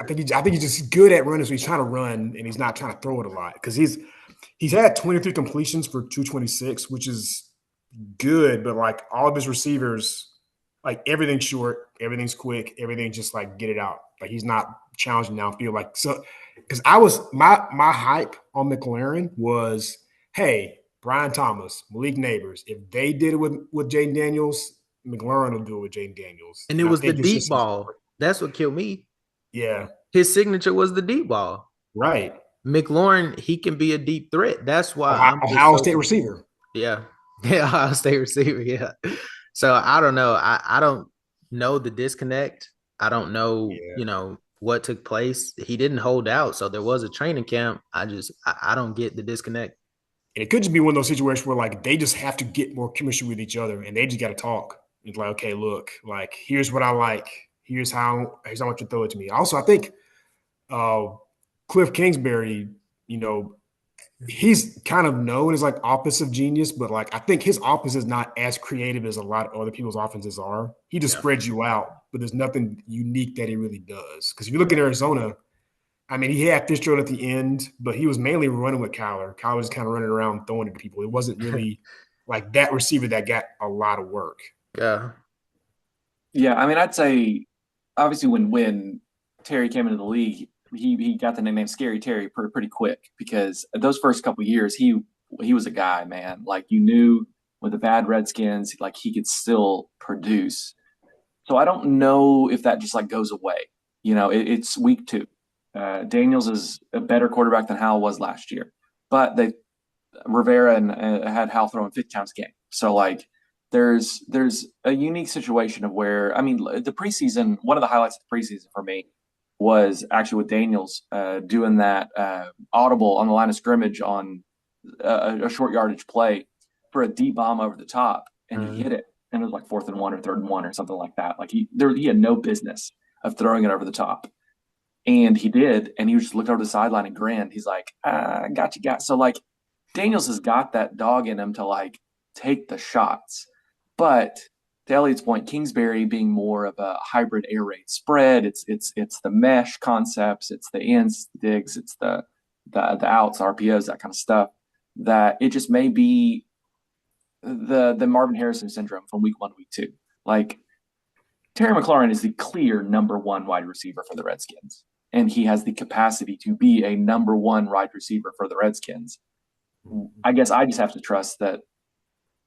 [SPEAKER 2] think he's just good at running. So he's trying to run and he's not trying to throw it a lot, because he's had 23 completions for 226, which is good. But all of his receivers, everything's short, everything's quick, everything just get it out. He's not challenging downfield. So because I was my hype on McLaurin was, hey, Brian Thomas, Malik Neighbors, if they did it with Jaden Daniels, McLaurin will do it with Jaden Daniels.
[SPEAKER 1] And it was the deep ball. That's what killed me.
[SPEAKER 2] Yeah.
[SPEAKER 1] His signature was the deep ball.
[SPEAKER 2] Right.
[SPEAKER 1] McLaurin, he can be a deep threat. That's why
[SPEAKER 2] Ohio State receiver.
[SPEAKER 1] Yeah. Yeah, Ohio State receiver, yeah. So I don't know. I don't know the disconnect. I don't know, what took place. He didn't hold out, so there was a training camp. I don't get the disconnect.
[SPEAKER 2] And it could just be one of those situations where they just have to get more chemistry with each other and they just got to talk. It's okay, look, here's what I like. Here's how I want you to throw it to me. Also, I think Cliff Kingsbury, he's kind of known as offensive genius, but I think his offense is not as creative as a lot of other people's offenses are. He just spreads you out, but there's nothing unique that he really does. Because if you look at Arizona, I mean, he had Fitzgerald at the end, but he was mainly running with Kyler. Kyler was kind of running around throwing it to people. It wasn't really that receiver that got a lot of work.
[SPEAKER 1] Yeah.
[SPEAKER 3] Yeah, I mean, I'd say obviously when Terry came into the league, he got the nickname Scary Terry pretty quick, because those first couple of years he was a guy, man. You knew with the bad Redskins, he could still produce. So I don't know if that just goes away. it's week 2. Daniels is a better quarterback than Howell was last year, but Rivera and had Howell throwing 50 times a game. So like there's a unique situation of where, I mean, the preseason, one of the highlights of the preseason for me was actually with Daniels doing that audible on the line of scrimmage on a short yardage play for a deep bomb over the top, and he hit it, and it was like 4th and 1 or 3rd and 1 or something like that. Like he had no business of throwing it over the top, and he did, and he just looked over the sideline and grinned. He's like, got you, got. So like Daniels has got that dog in him to like take the shots, but to Elliott's point, Kingsbury being more of a hybrid air raid spread. It's the mesh concepts, it's the ins, digs, it's the outs, RPOs, that kind of stuff. That it just may be the Marvin Harrison syndrome from week 1 to week 2. Like Terry McLaurin is the clear number 1 wide receiver for the Redskins, and he has the capacity to be a number 1 wide receiver for the Redskins. I guess I just have to trust that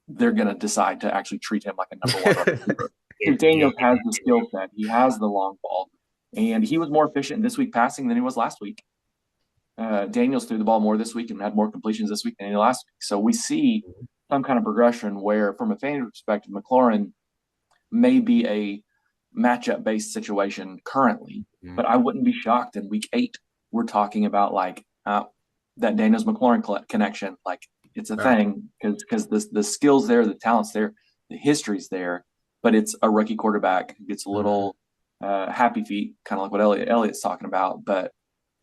[SPEAKER 3] they're going to decide to actually treat him like a number 1 wide receiver. If Daniels has the skill set, he has the long ball, and he was more efficient this week passing than he was last week. Daniels threw the ball more this week and had more completions this week than he did last week. So we see some kind of progression where, from a fantasy perspective, McLaurin may be a matchup-based situation currently, but I wouldn't be shocked in week 8 we're talking about like that Daniels-McLaurin connection. Like it's a thing because the skills there, the talent's there, the history's there, but it's a rookie quarterback who gets a little happy feet, kind of like what Elliott's talking about, but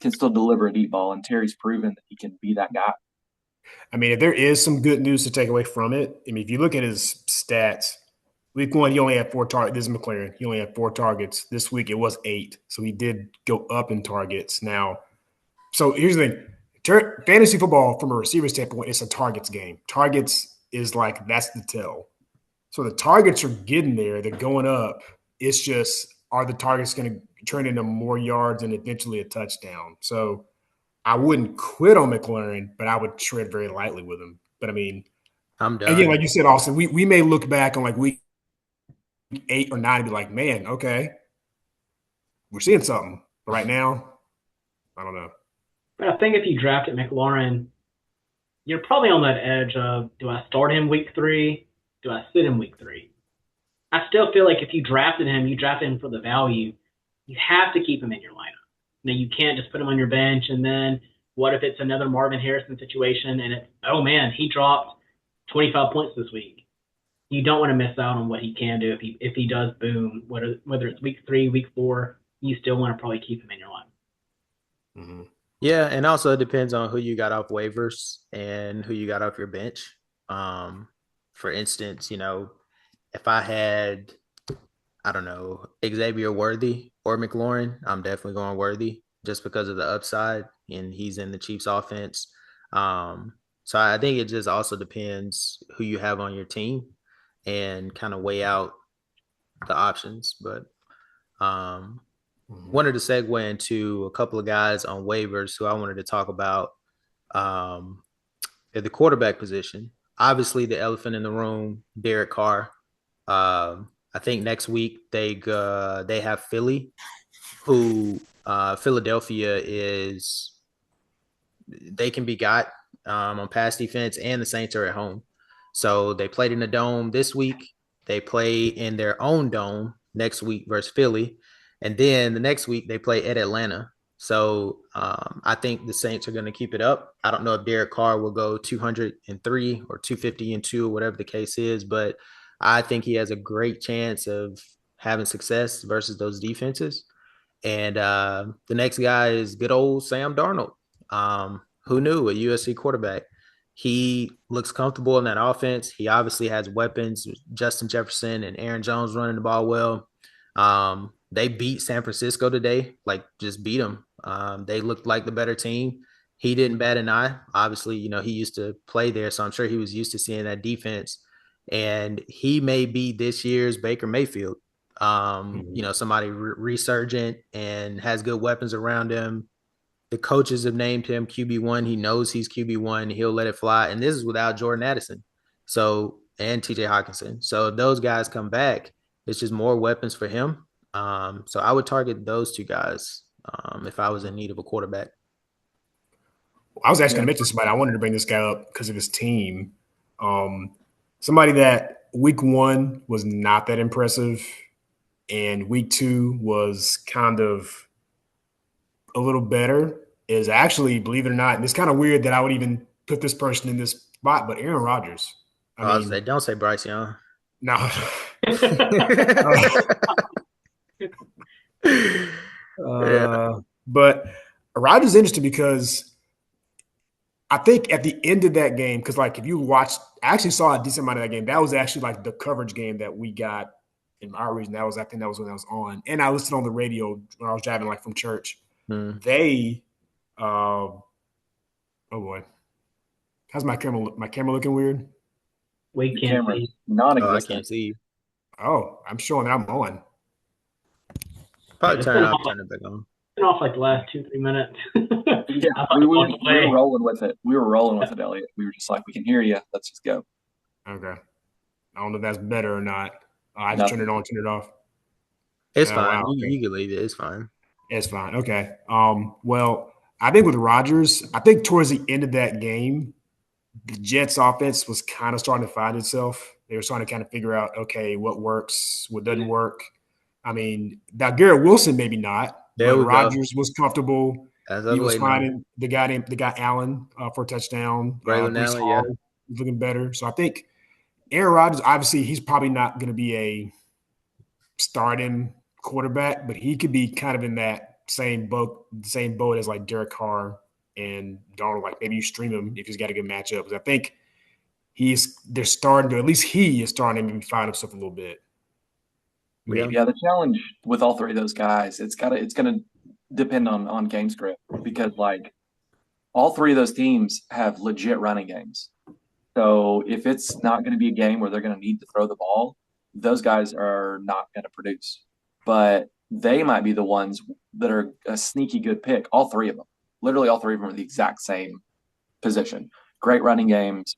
[SPEAKER 3] can still deliver a deep ball, and Terry's proven that he can be that guy.
[SPEAKER 2] I mean, if there is some good news to take away from it, I mean, if you look at his stats, week 1, he only had 4 targets. This is McLaren. He only had 4 targets. This week, it was 8. So he did go up in targets. Now, so here's the thing. Fantasy football, from a receiver standpoint, it's a targets game. Targets is like, that's the tell. So the targets are getting there. They're going up. It's just, are the targets going to turn into more yards and eventually a touchdown? So I wouldn't quit on McLaurin, but I would tread very lightly with him. But I mean,
[SPEAKER 1] I'm done.
[SPEAKER 2] again, like you said, Austin, we may look back on like week 8 or 9 and be like, man, okay, we're seeing something. But right now, I don't know.
[SPEAKER 4] But I think if you drafted McLaurin, you're probably on that edge of, do I start him week 3? Do I sit him week 3? I still feel like if you drafted him, you drafted him for the value. You have to keep him in your lineup. Now, you can't just put him on your bench, and then what if it's another Marvin Harrison situation and it's, oh man, he dropped 25 points this week. You don't want to miss out on what he can do if he does boom, whether it's week 3, week 4, you still want to probably keep him in your lineup.
[SPEAKER 1] Mm-hmm. Yeah, and also it depends on who you got off waivers and who you got off your bench. For instance, if I had, I don't know, Xavier Worthy or McLaurin, I'm definitely going Worthy just because of the upside, and he's in the Chiefs offense. So I think it just also depends who you have on your team and kind of weigh out the options. But wanted to segue into a couple of guys on waivers who I wanted to talk about at the quarterback position. Obviously, the elephant in the room, Derek Carr. I think next week they have Philly, who Philadelphia is. They can be got on pass defense, and the Saints are at home. So they played in the dome this week. They play in their own dome next week versus Philly. And then the next week they play at Atlanta. So I think the Saints are going to keep it up. I don't know if Derek Carr will go 203 or 250-2 or whatever the case is, but I think he has a great chance of having success versus those defenses. And the next guy is good old Sam Darnold. Who knew, a USC quarterback? He looks comfortable in that offense. He obviously has weapons, Justin Jefferson and Aaron Jones running the ball well. They beat San Francisco today, like just beat them. They looked like the better team. He didn't bat an eye. Obviously, he used to play there, so I'm sure he was used to seeing that defense. And he may be this year's Baker Mayfield. Somebody resurgent and has good weapons around him. The coaches have named him QB1. He knows he's QB1. He'll let it fly. And this is without Jordan Addison. And TJ Hawkinson. So if those guys come back, it's just more weapons for him. So I would target those two guys if I was in need of a quarterback.
[SPEAKER 2] I was actually
[SPEAKER 3] Yeah.
[SPEAKER 2] going to mention somebody. I wanted to bring this guy up because of his team. Um, Somebody that week one was not that impressive, and week two was kind of a little better. Is actually, believe it or not, and it's kind of weird that I would even put this person in this spot, but Aaron Rodgers. I
[SPEAKER 1] I was say,
[SPEAKER 2] mean,
[SPEAKER 1] don't say Bryce Young.
[SPEAKER 2] no.
[SPEAKER 1] Yeah,
[SPEAKER 2] But Rodgers is interesting because I think at the end of that game, because like if you watched, I actually saw a decent amount of that game. That was actually like the coverage game that we got in our region. That was, I think that was when I was on, and I listened on the radio when I was driving like from church.
[SPEAKER 1] hmm.
[SPEAKER 2] They, oh boy, how's my camera? My camera looking weird?
[SPEAKER 4] We
[SPEAKER 3] Your
[SPEAKER 4] can't
[SPEAKER 3] camera's
[SPEAKER 4] see.
[SPEAKER 1] Oh, I
[SPEAKER 3] non-existent.
[SPEAKER 1] can't see you.
[SPEAKER 2] Oh, I'm showing that I'm on.
[SPEAKER 4] Yeah,
[SPEAKER 1] Probably turn it back on.
[SPEAKER 4] been off like the last 2-3 minutes.
[SPEAKER 3] Yeah,
[SPEAKER 4] I thought
[SPEAKER 3] we,
[SPEAKER 4] it
[SPEAKER 3] we,
[SPEAKER 4] walked
[SPEAKER 3] we were
[SPEAKER 4] away.
[SPEAKER 3] rolling with it. We were rolling with it, Elliott. We were just like, we can hear you. Let's just go.
[SPEAKER 2] Okay, I don't know if that's better or not. I just turned
[SPEAKER 3] Nothing.
[SPEAKER 2] it on, turned it off.
[SPEAKER 1] It's
[SPEAKER 2] Oh
[SPEAKER 1] fine.
[SPEAKER 2] wow, okay.
[SPEAKER 1] You can leave it. It's fine.
[SPEAKER 2] It's fine. Okay. Well, I think with Rodgers, I think towards the end of that game, the Jets offense was kind of starting to find itself. They were starting to kind of figure out, okay, what works, what doesn't work. I mean, now Garrett Wilson, maybe not,
[SPEAKER 1] There
[SPEAKER 2] but
[SPEAKER 1] we go.
[SPEAKER 2] Rodgers was comfortable.
[SPEAKER 1] As I
[SPEAKER 2] He
[SPEAKER 1] was
[SPEAKER 2] was
[SPEAKER 1] waiting on.
[SPEAKER 2] finding the guy Allen for a touchdown.
[SPEAKER 1] Braylon
[SPEAKER 2] Brees
[SPEAKER 1] Allen, yeah.
[SPEAKER 2] Hall was looking better. So I think Aaron Rodgers, obviously, he's probably not going to be a starting quarterback, but he could be kind of in that same boat as like Derek Carr and Darnold. Like maybe you stream him if he's got a good matchup. Because I think they're starting to, at least he is starting to maybe find himself a little bit.
[SPEAKER 1] Yeah.
[SPEAKER 2] Maybe.
[SPEAKER 3] Yeah, the challenge with all three of those guys, it's gonna depend on game script because like all three of those teams have legit running games. So if it's not going to be a game where they're going to need to throw the ball, those guys are not going to produce. But they might be the ones that are a sneaky good pick. All three of them, literally all three of them, are the exact same position. Great running games,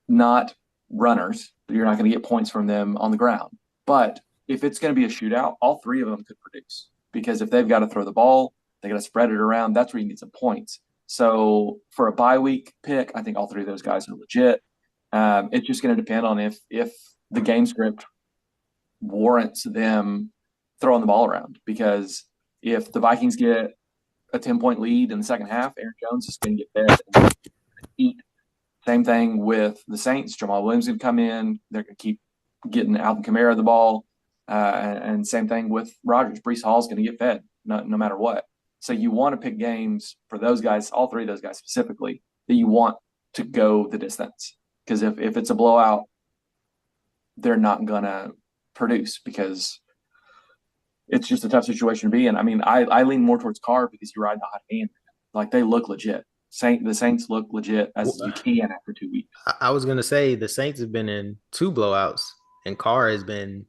[SPEAKER 3] not runners. You're not going to get points from them on the ground. But if it's going to be a shootout, all three of them could produce because if they've got to throw the ball, they got to spread it around. That's where you need some points. So for a bye week pick, I think all three of those guys are legit. It's just going to depend on if the game script warrants them throwing the ball around. Because if the Vikings get a 10-point lead in the second half, Aaron Jones is going to get fed and eat. Same thing with the Saints. Jamal Williams going to come in. They're going to keep getting Alvin Kamara the ball. And same thing with Rodgers. Brees Hall is going to get fed no matter what. So you want to pick games for those guys, all three of those guys specifically, that you want to go the distance. Because if it's a blowout, they're not going to produce because it's just a tough situation to be in. I mean, I lean more towards Carr because you ride the hot hand. Like they look legit. The Saints look legit as you can after 2 weeks.
[SPEAKER 1] I was gonna say the Saints have been in two blowouts, and Carr has been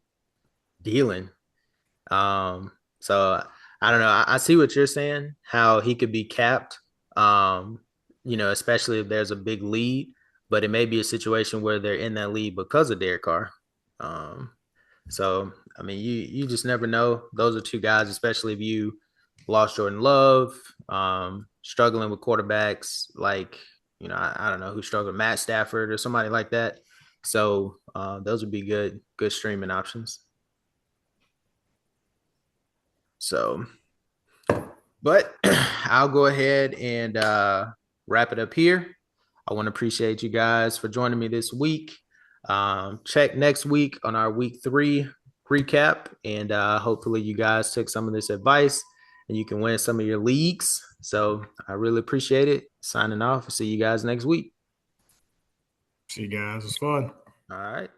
[SPEAKER 1] dealing. So I don't know. I see what you're saying, how he could be capped. Especially if there's a big lead, but it may be a situation where they're in that lead because of Derek Carr. Um, so I mean, you just never know. Those are two guys, especially if you lost Jordan Love, struggling with quarterbacks like I don't know who struggled, Matt Stafford or somebody like that. So those would be good streaming options. So, but I'll go ahead and wrap it up here. I want to appreciate you guys for joining me this week. Check next week on our week 3 recap, and hopefully you guys took some of this advice and you can win some of your leagues. So I really appreciate it. Signing off. See you guys next week.
[SPEAKER 2] See you guys. It's fun.
[SPEAKER 1] All right.